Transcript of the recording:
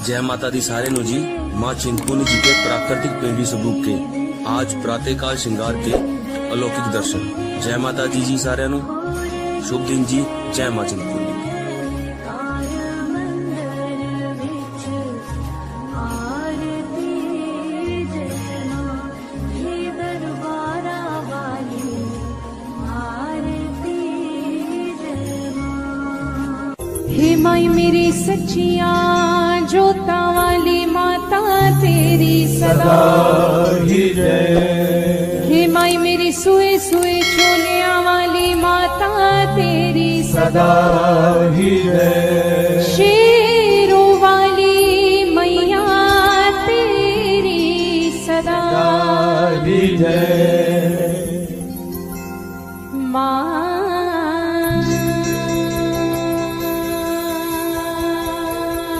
जय माता दी सारे नु जी। माँ चिंतपूर्णी जी के प्राकृतिक पेंडी स्वरूप के आज प्रातःकाल श्रृंगार के अलौकिक दर्शन। जय माता दी जी सारे नु शुभ दिन जी। जय माँ चिंतपूर्णी। हे माई मेरी सच्चिया जोता वाली माता तेरी सदा ही जय। हे माई मेरी सुए सुए चोलिया वाली माता तेरी सदा ही जय।